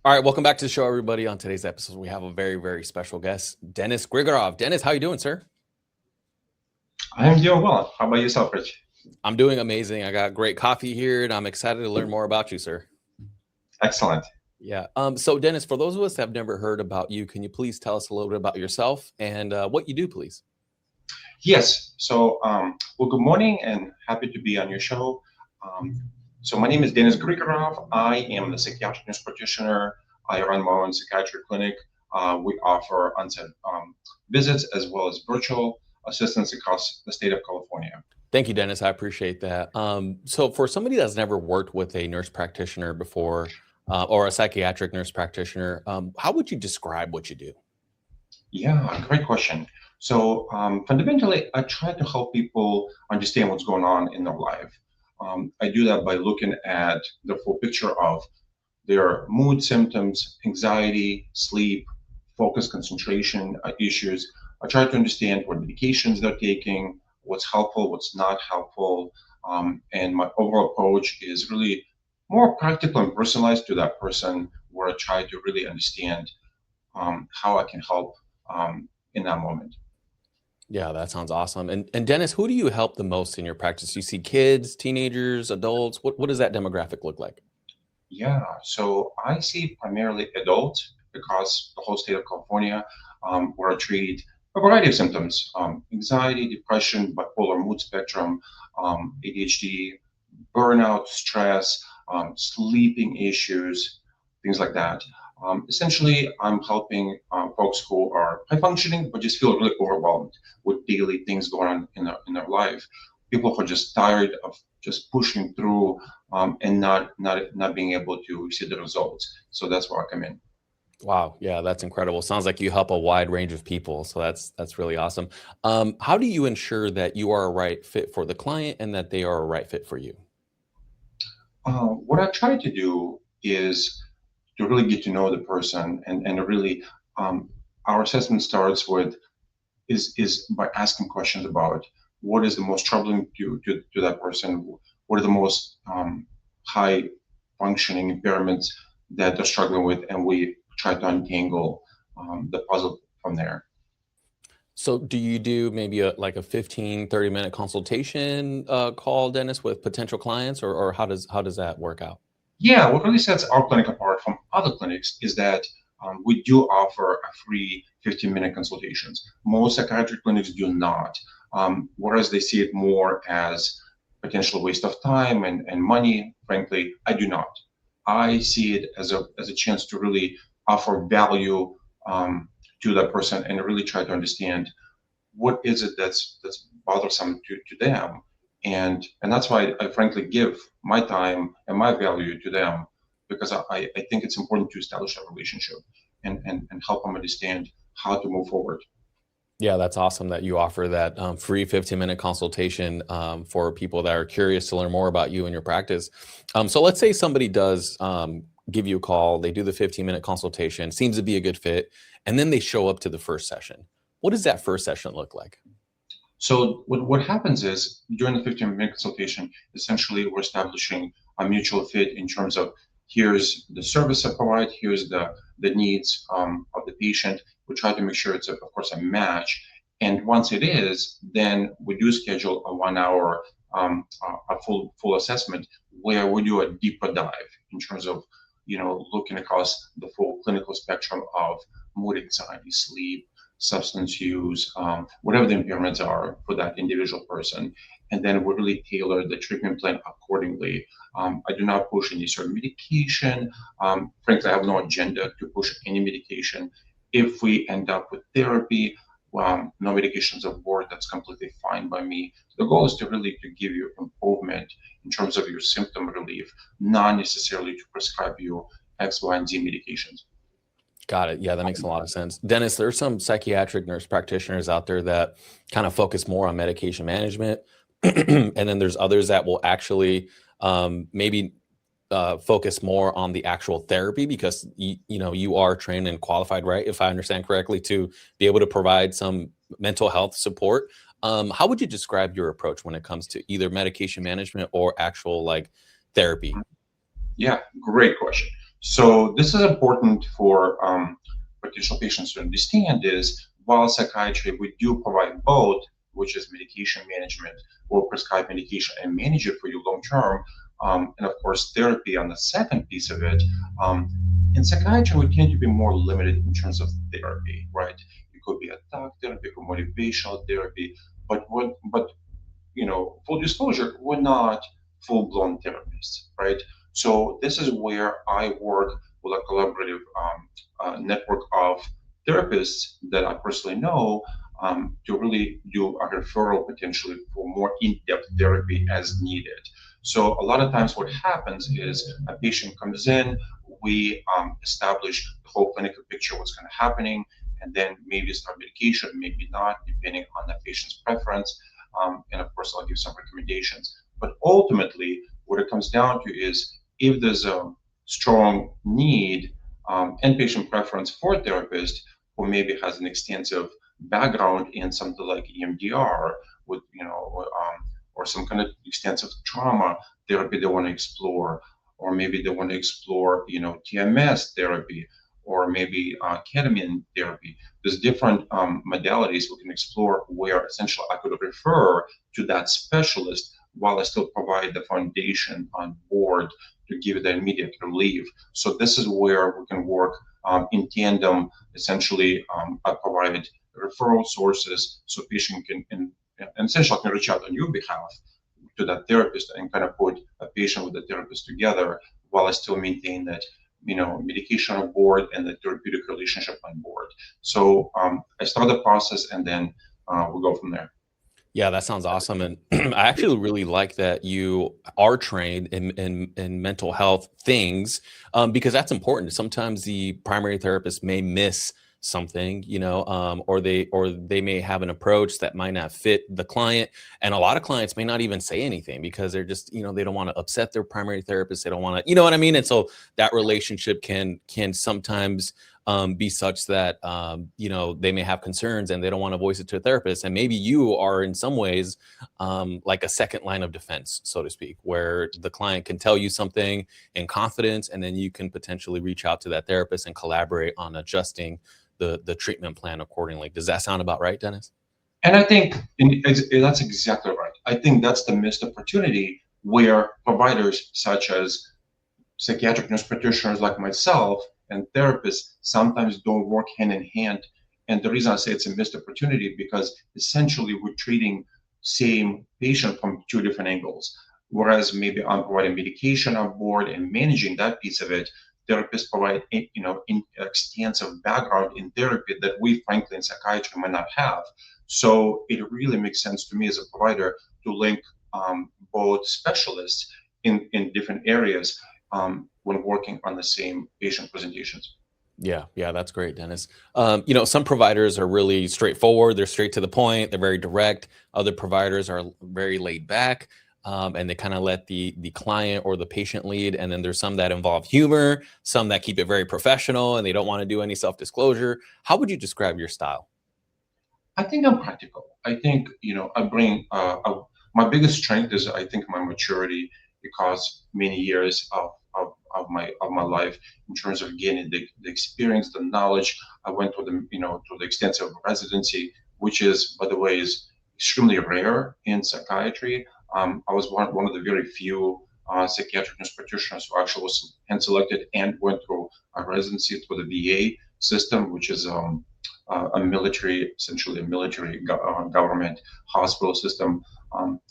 All right, welcome back to the show, everybody. On today's episode, we have a very, very special guest, Denis Grigorov. Denis, how you doing, sir? I am doing well. How about yourself, Rich? I'm doing amazing. I got great coffee here, and I'm excited to learn more about you, sir. Excellent. Yeah. So, Denis, for those of us that have never heard about you, can you please tell us a little bit about yourself and what you do, please? Yes. Well, good morning and happy to be on your show. Um, my name is Denis Grigorov. I am the psychiatric nurse practitioner. I run my own psychiatric clinic. We offer on-site visits as well as virtual assistance across the state of California. Thank you, Denis. I appreciate that. So, for somebody that's never worked with a nurse practitioner before or a psychiatric nurse practitioner, how would you describe what you do? Yeah, great question. Fundamentally, I try to help people understand what's going on in their life. I do that by looking at the full picture of their mood symptoms, anxiety, sleep, focus, concentration issues. I try to understand what medications they're taking, what's helpful, what's not helpful. And my overall approach is really more practical and personalized to that person, where I try to really understand how I can help in that moment. Yeah, that sounds awesome. And Denis, who do you help the most in your practice? You see kids, teenagers, adults. What does that demographic look like? Yeah, so I see primarily adults across the whole state of California, where I treat a variety of symptoms: anxiety, depression, bipolar mood spectrum, ADHD, burnout, stress, sleeping issues, things like that. Essentially, I'm helping folks who are high functioning but just feel really overwhelmed with daily things going on in their life. People who are just tired of just pushing through and not being able to see the results. So that's where I come in. Wow, yeah, that's incredible. Sounds like you help a wide range of people, so that's really awesome. How do you ensure that you are a right fit for the client and that they are a right fit for you? What I try to do is to really get to know the person, and really um, our assessment starts with is by asking questions about what is the most troubling to that person, what are the most high functioning impairments that they're struggling with, and we try to untangle the puzzle from there. So do you do maybe a 15, 30-minute consultation call, Denis, with potential clients, or how does that work out? Yeah, what really sets our clinic apart from other clinics is that we do offer a free 15-minute consultations. Most psychiatric clinics do not, whereas they see it more as potential waste of time and money. Frankly, I do not. I see it as a chance to really offer value to that person and really try to understand what is it that's bothersome to them, and that's why I frankly give my time and my value to them, because I think it's important to establish a relationship and help them understand how to move forward. Yeah, that's awesome that you offer that free 15-minute consultation for people that are curious to learn more about you and your practice. So let's say somebody does give you a call, they do the 15-minute consultation, seems to be a good fit, and then they show up to the first session. What does that first session look like? So what happens is during the 15-minute consultation, essentially we're establishing a mutual fit in terms of here's the service I provide, here's the needs of the patient. We try to make sure it's of course a match, and once it is, then we do schedule a 1 hour a full assessment where we do a deeper dive in terms of looking across the full clinical spectrum of mood, anxiety, sleep, substance use, whatever the impairments are for that individual person. And then we really tailor the treatment plan accordingly. I do not push any sort of medication. Frankly, I have no agenda to push any medication. If we end up with therapy, no medications of work, that's completely fine by me. The goal is to really to give you improvement in terms of your symptom relief, not necessarily to prescribe you X, Y, and Z medications. Got it. Yeah, that makes a lot of sense. Denis, there's some psychiatric nurse practitioners out there that kind of focus more on medication management. And then there's others that will actually maybe focus more on the actual therapy because you are trained and qualified, right? If I understand correctly, to be able to provide some mental health support. How would you describe your approach when it comes to either medication management or actual like therapy? Yeah, great question. So this is important for potential patients to understand is while psychiatry, we do provide both, which is medication management or prescribe medication and manage it for you long term. And of course, therapy on the second piece of it. Um, in psychiatry, we tend to be more limited in terms of therapy, right? It could be a talk therapy, it could be motivational therapy, but full disclosure, we're not full-blown therapists, right? So this is where I work with a collaborative network of therapists that I personally know to really do a referral potentially for more in-depth therapy as needed. So a lot of times what happens is a patient comes in, we establish the whole clinical picture, what's kind of happening, and then maybe start medication, maybe not, depending on the patient's preference. And of course, I'll give some recommendations. But ultimately, what it comes down to is if there's a strong need and patient preference for a therapist who maybe has an extensive background in something like EMDR with, or some kind of extensive trauma therapy they want to explore, or maybe they want to explore, TMS therapy, or maybe ketamine therapy. There's different modalities we can explore where essentially I could refer to that specialist while I still provide the foundation on board to give it the immediate relief. So this is where we can work in tandem. Essentially, I provide referral sources so patient and essentially can reach out on your behalf to that therapist and kind of put a patient with the therapist together while I still maintain that medication on board and the therapeutic relationship on board. So I start the process and then we'll go from there. Yeah, that sounds awesome. And I actually really like that you are trained in mental health things, because that's important. Sometimes the primary therapist may miss something, or they may have an approach that might not fit the client. And a lot of clients may not even say anything because they're just, they don't want to upset their primary therapist. They don't want to, you know what I mean? And so that relationship can sometimes be such that they may have concerns and they don't want to voice it to a therapist. And maybe you are in some ways like a second line of defense, so to speak, where the client can tell you something in confidence, and then you can potentially reach out to that therapist and collaborate on adjusting the treatment plan accordingly. Does that sound about right, Dennis? And I think that's exactly right. I think that's the missed opportunity where providers such as psychiatric nurse practitioners like myself and therapists sometimes don't work hand in hand. And the reason I say it's a missed opportunity because essentially we're treating same patient from two different angles. Whereas maybe I'm providing medication on board and managing that piece of it, therapists provide extensive background in therapy that we frankly in psychiatry might not have. So it really makes sense to me as a provider to link both specialists in different areas when working on the same patient presentations. Yeah, that's great, Dennis. Some providers are really straightforward. They're straight to the point. They're very direct. Other providers are very laid back, and they kind of let the client or the patient lead. And then there's some that involve humor, some that keep it very professional, and they don't want to do any self-disclosure. How would you describe your style? I think I'm practical. I think I bring my biggest strength is I think my maturity because many years of my life in terms of gaining the experience, the knowledge. I went to the extensive residency, which is by the way is extremely rare in psychiatry. I was one of the very few psychiatric nurse practitioners who actually was hand selected and went through a residency through the VA system, which is essentially a military government hospital system.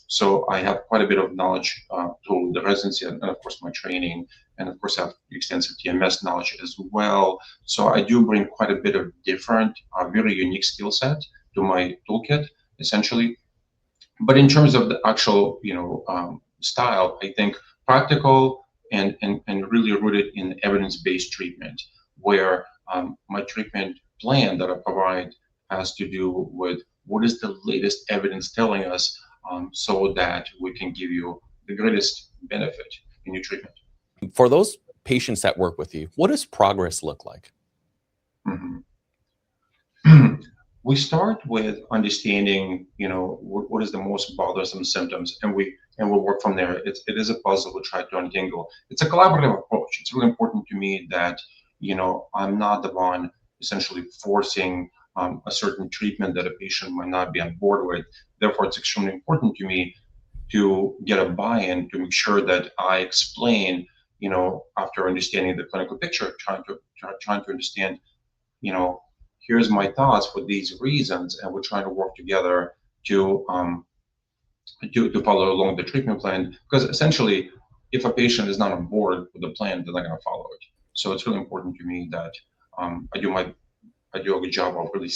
So I have quite a bit of knowledge through the residency and of course my training, and of course I have extensive TMS knowledge as well. So I do bring quite a bit of different, very unique skill set to my toolkit, essentially. But in terms of the actual, style, I think practical and really rooted in evidence-based treatment, where my treatment plan that I provide has to do with what is the latest evidence telling us so that we can give you the greatest benefit in your treatment. For those patients that work with you, what does progress look like? Mhm. We start with understanding, what is the most bothersome symptoms, and we work from there. It is a puzzle we try to untangle. It's a collaborative approach. approach. It's really important to me that, I'm not the one essentially forcing a certain treatment that a patient might not be on board with. Therefore, it's extremely important to me to get a buy-in to make sure that I explain, after understanding the clinical picture, trying to understand, you know, here's my thoughts for these reasons, and we're trying to work together to to follow along the treatment plan. Because essentially, if a patient is not on board with the plan, they're not going to follow it. So it's really important to me that I do a good job of really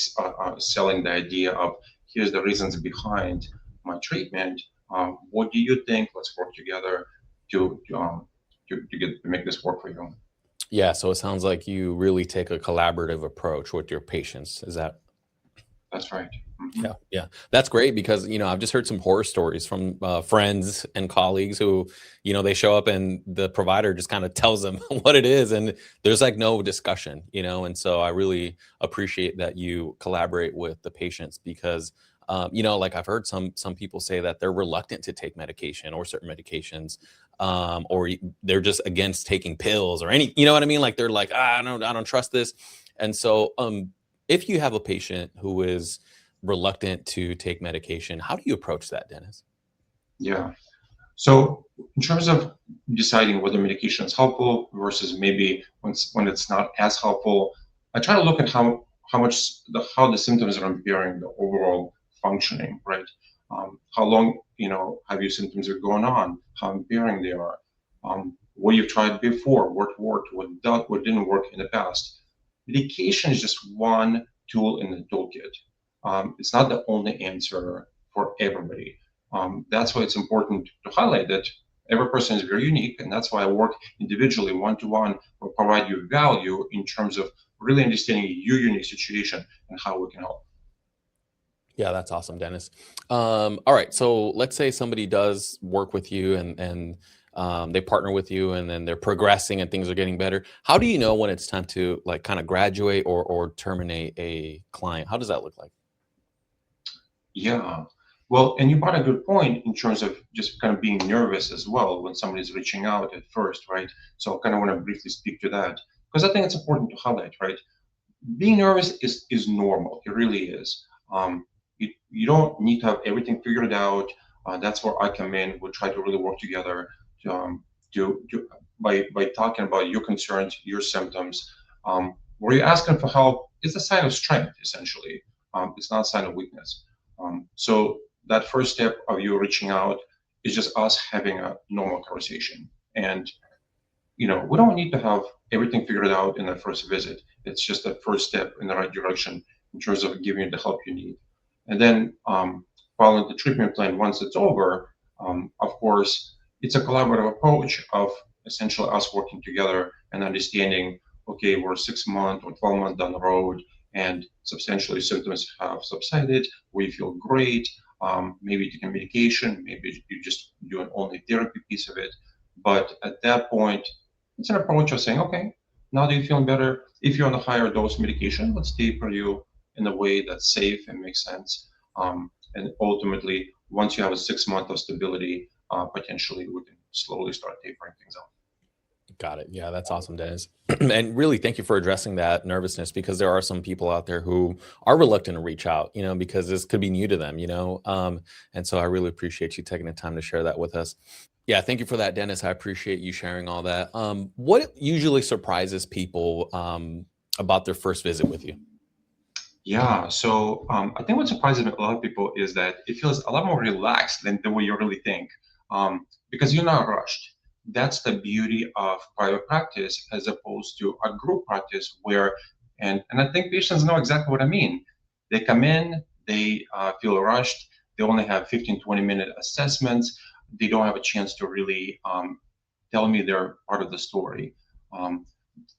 selling the idea of here's the reasons behind my treatment. What do you think? Let's work together to make this work for you. Yeah, so it sounds like you really take a collaborative approach with your patients. Is that? That's right. Yeah, yeah, that's great because I've just heard some horror stories from friends and colleagues who, they show up and the provider just kind of tells them what it is, and there's like no discussion, and so I really appreciate that you collaborate with the patients because, like I've heard some people say that they're reluctant to take medication or certain medications, they're just against taking pills or any, you know what I mean? Like they're like, I don't trust this, and so if you have a patient who is reluctant to take medication, how do you approach that, Dennis? Yeah. So in terms of deciding whether medication is helpful versus maybe when it's not as helpful, I try to look at how the symptoms are impairing the overall functioning, right? How long have your symptoms are going on? How impairing they are? What you've tried before, what worked, what didn't work in the past. Medication is just one tool in the toolkit. It's not the only answer for everybody. That's why it's important to highlight that every person is very unique, and that's why I work individually, one-to-one, will provide you value in terms of really understanding your unique situation and how we can help. Yeah, that's awesome, Dennis. All right, so let's say somebody does work with you and they partner with you, and then they're progressing and things are getting better. How do you know when it's time to like kind of graduate or terminate a client? How does that look like? Yeah. Well, and you brought a good point in terms of just kind of being nervous as well when somebody's reaching out at first, right? So I kind of want to briefly speak to that because I think it's important to highlight, right? Being nervous is normal. It really is. You don't need to have everything figured out. That's where I come in. We try to really work together to by talking about your concerns, your symptoms. Where you're asking for help is a sign of strength, essentially. It's not a sign of weakness. So that first step of you reaching out is just us having a normal conversation. And we don't need to have everything figured out in the first visit. It's just the first step in the right direction in terms of giving you the help you need. And then following the treatment plan once it's over, of course, it's a collaborative approach of essentially us working together and understanding, okay, we're 6 months or 12 months down the road and substantially symptoms have subsided, we feel great, maybe taking medication, maybe you just do an only therapy piece of it. But at that point, it's an approach of saying, okay, now that you're feeling better, if you're on a higher dose medication, let's taper you in a way that's safe and makes sense. And ultimately, once you have a 6 month of stability, potentially we can slowly start tapering things out. Got it. Yeah, that's awesome, Dennis. And really, thank you for addressing that nervousness because there are some people out there who are reluctant to reach out, because this could be new to them, and so I really appreciate you taking the time to share that with us. Yeah, thank you for that, Dennis. I appreciate you sharing all that. What usually surprises people about their first visit with you? Yeah, so I think what surprises a lot of people is that it feels a lot more relaxed than the way you really think, because you're not rushed. That's the beauty of private practice as opposed to a group practice where, and I think patients know exactly what I mean. They come in, they feel rushed, they only have 15, 20-minute assessments, they don't have a chance to really tell me their part of the story. Um,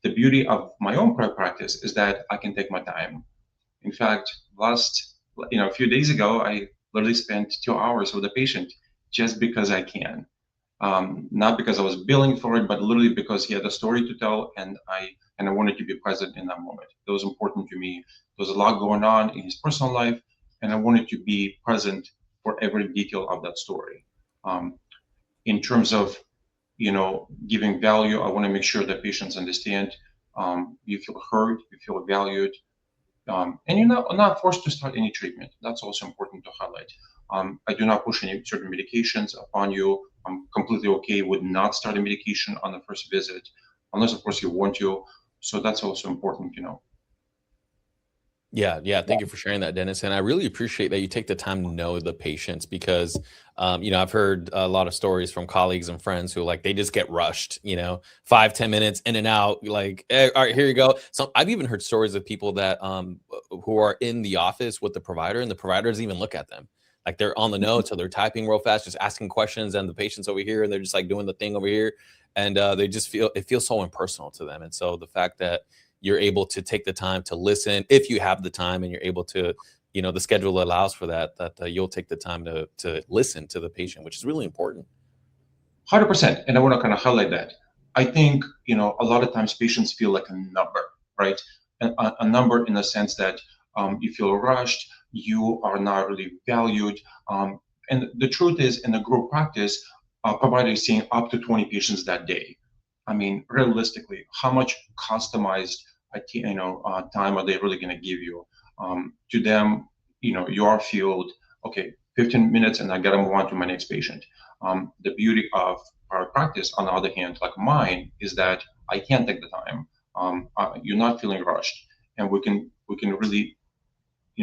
the beauty of my own private practice is that I can take my time. In fact, a few days ago, I literally spent 2 hours with a patient just because I can. Not because I was billing for it, but literally because he had a story to tell, and I wanted to be present in that moment. That was important to me. There was a lot going on in his personal life, and I wanted to be present for every detail of that story. In terms of giving value. I want to make sure that patients understand. You feel heard, you feel valued, and you're not forced to start any treatment. That's also important to highlight. I do not push any certain medications upon you. I'm completely okay with not starting medication on the first visit, unless of course you want to. So that's also important. Yeah, yeah. Thank you for sharing that, Dennis. And I really appreciate that you take the time to know the patients because, I've heard a lot of stories from colleagues and friends who like they just get rushed, 5, 10 minutes in and out. Like, all right, here you go. So I've even heard stories of people that who are in the office with the provider, and the provider doesn't even look at them. Like they're on the notes, so they're typing real fast, just asking questions, and the patient's over here, and they're just like doing the thing over here, and they just feel it feels so impersonal to them. And so the fact that you're able to take the time to listen if you have the time and you're able to the schedule allows for that you'll take the time to listen to the patient, which is really important. 100%. And I want to kind of highlight that. I think, a lot of times patients feel like a number, right? A number in the sense that you feel rushed, you are not really valued. And the truth is, in a group practice, a provider is seeing up to 20 patients that day. I mean, realistically, how much customized time are they really going to give you? To them, your field, okay, 15 minutes and I got to move on to my next patient. The beauty of our practice, on the other hand, like mine, is that I can take the time. You're not feeling rushed, and we can really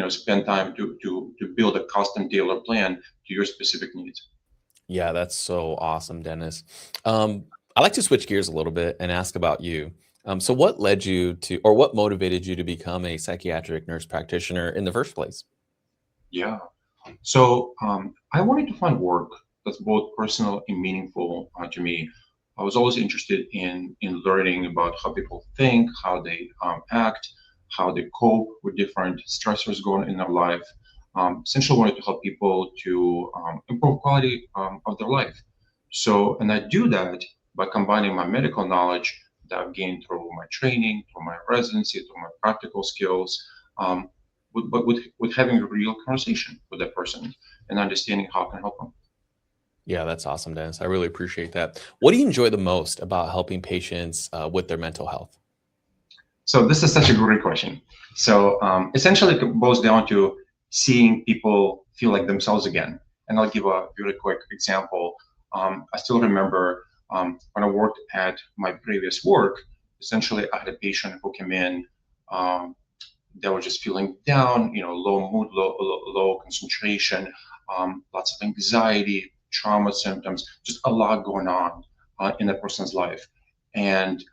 spend time to build a custom tailored plan to your specific needs. Yeah, that's so awesome, Dennis. I like to switch gears a little bit and ask about you. So what led you to, or what motivated you to become a psychiatric nurse practitioner in the first place? Yeah. So I wanted to find work that's both personal and meaningful to me. I was always interested in learning about how people think, how they act, how they cope with different stressors going in their life. Essentially, wanted to help people to improve quality of their life. So, and I do that by combining my medical knowledge that I've gained through my training, through my residency, through my practical skills. Um, but with having a real conversation with that person and understanding how I can help them. Yeah, that's awesome, Dennis. I really appreciate that. What do you enjoy the most about helping patients with their mental health? So this is such a great question. So essentially, it boils down to seeing people feel like themselves again. And I'll give a really quick example. I still remember when I worked at my previous work. Essentially, I had a patient who came in. Um, they were just feeling down, low mood, low concentration, lots of anxiety, trauma symptoms, just a lot going on in that person's life. And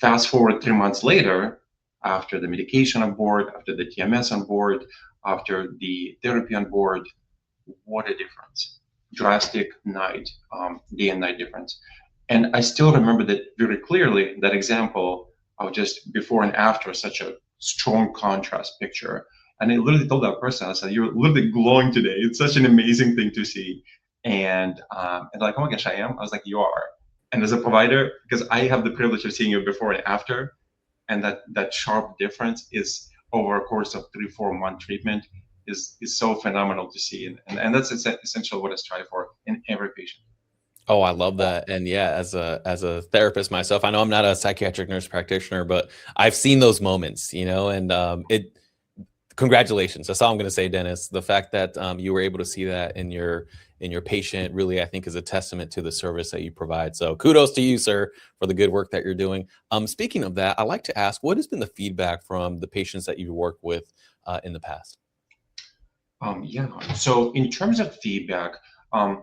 fast forward 3 months later, after the medication on board, after the TMS on board, after the therapy on board, what a difference. Drastic day and night difference. And I still remember that very clearly, that example of just before and after, such a strong contrast picture. And I literally told that person, I said, "You're literally glowing today. It's such an amazing thing to see." And like, "Oh my gosh, I am." I was like, "You are." And as a provider, because I have the privilege of seeing you before and after, and that sharp difference is over a course of 3 4 month treatment is so phenomenal to see, and that's essentially what I strive for in every patient. Oh, I love that. And yeah, as a therapist myself, I know I'm not a psychiatric nurse practitioner, but I've seen those moments, and it congratulations. That's all I'm going to say, Dennis. The fact that you were able to see that in your patient really, I think, is a testament to the service that you provide. So kudos to you, sir, for the good work that you're doing. Speaking of that, I like to ask, what has been the feedback from the patients that you've worked with in the past? Yeah. So in terms of feedback, a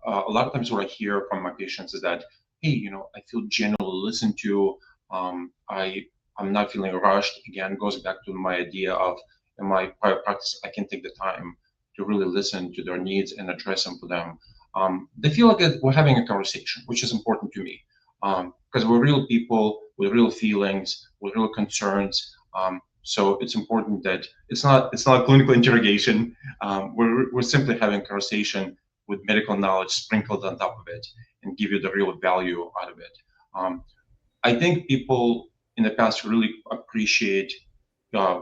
lot of times what I hear from my patients is that, hey, I feel genuinely listened to. I'm not feeling rushed. Again, goes back to my idea of in my private practice, I can take the time to really listen to their needs and address them for them. They feel like we're having a conversation, which is important to me, because we're real people with real feelings, with real concerns. So it's important that it's not a clinical interrogation. We're simply having a conversation with medical knowledge sprinkled on top of it and give you the real value out of it. Um, I think people in the past really appreciate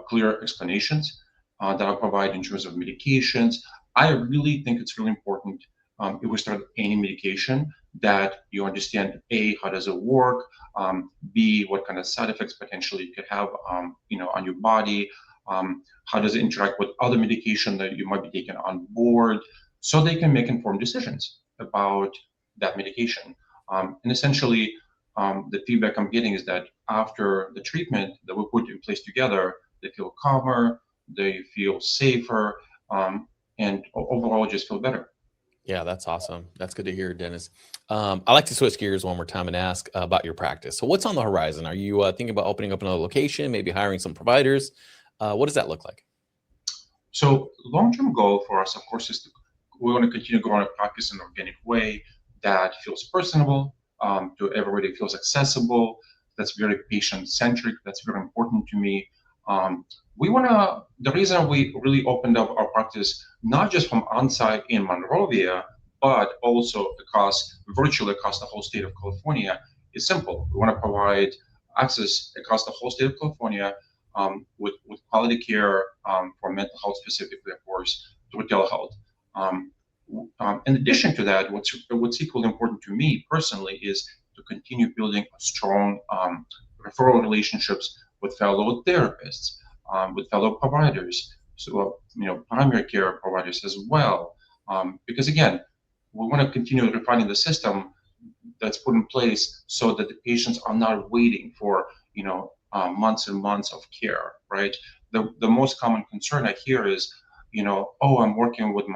clear explanations that I provide in terms of medications. I really think it's really important if we start any medication, that you understand A, how does it work, B, what kind of side effects potentially you could have, on your body, how does it interact with other medication that you might be taking on board, so they can make informed decisions about that medication. And essentially, the feedback I'm getting is that after the treatment that we put in place together, they feel calmer, they feel safer, and overall just feel better. Yeah, that's awesome. That's good to hear, Dennis. I like to switch gears one more time and ask about your practice. So what's on the horizon? Are you thinking about opening up another location, maybe hiring some providers? What does that look like? So long-term goal for us, of course, is we want to continue growing a practice in an organic way that feels personable, to everybody, feels accessible, that's very patient-centric, that's very important to me. The reason we really opened up our practice, not just from on-site in Monrovia, but also virtually across the whole state of California, is simple. We want to provide access across the whole state of California, with quality care, for mental health specifically, of course, through telehealth. In addition to that, what's equally important to me personally is to continue building a strong referral relationships with fellow therapists, with fellow providers, so primary care providers as well, because again, we want to continue refining the system that's put in place so that the patients are not waiting for months and months of care, right? The most common concern I hear is, oh, I'm working with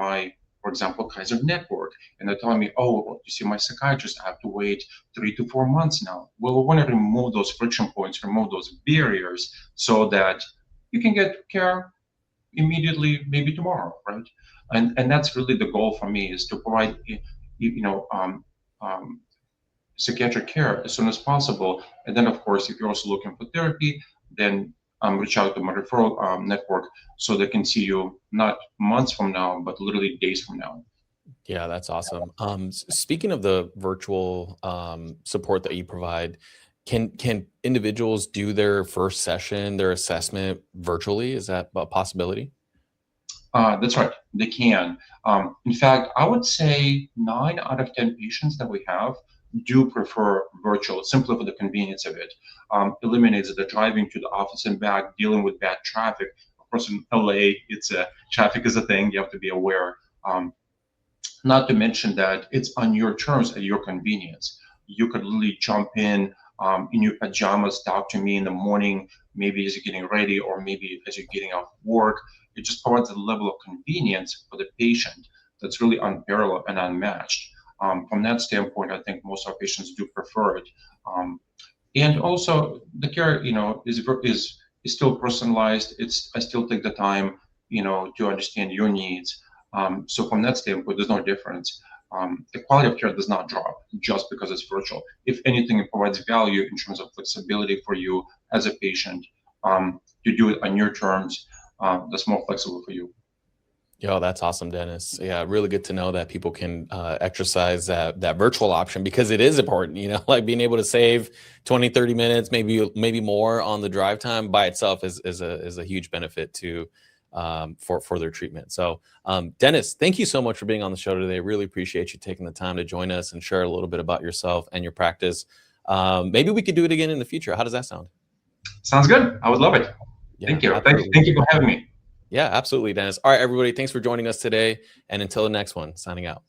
for example, Kaiser network, and they're telling me, oh, you see my psychiatrist, I have to wait 3 to 4 months now. Well, we want to remove those friction points, remove those barriers, so that you can get care immediately, maybe tomorrow, right? And that's really the goal for me, is to provide, psychiatric care as soon as possible. And then, of course, if you're also looking for therapy, then reach out to my referral network, so they can see you not months from now, but literally days from now. Yeah, that's awesome. Speaking of the virtual support that you provide, can individuals do their first session, their assessment virtually? Is that a possibility? That's right, they can. In fact, I would say 9 out of 10 patients that we have do prefer virtual, simply for the convenience of it. Eliminates the driving to the office and back, dealing with bad traffic. Of course, in LA, traffic is a thing. You have to be aware. Not to mention that it's on your terms, at your convenience. You could literally jump in your pajamas, talk to me in the morning, maybe as you're getting ready, or maybe as you're getting off work. It just provides a level of convenience for the patient that's really unparalleled and unmatched. From that standpoint, I think most of our patients do prefer it. And also, the care, is still personalized. I still take the time, to understand your needs. So from that standpoint, there's no difference. The quality of care does not drop just because it's virtual. If anything, it provides value in terms of flexibility for you as a patient, to do it on your terms. That's more flexible for you. Yo, that's awesome, Dennis. Yeah, really good to know that people can exercise that virtual option, because it is important, like being able to save 20, 30 minutes, maybe more on the drive time by itself is a huge benefit to for their treatment. So Dennis, thank you so much for being on the show today. Really appreciate you taking the time to join us and share a little bit about yourself and your practice. Maybe we could do it again in the future. How does that sound? Sounds good. I would love it. Yeah, Thank you. absolutely. Thank you for having me. Yeah, absolutely, Dennis. All right, everybody, thanks for joining us today. And until the next one, signing out.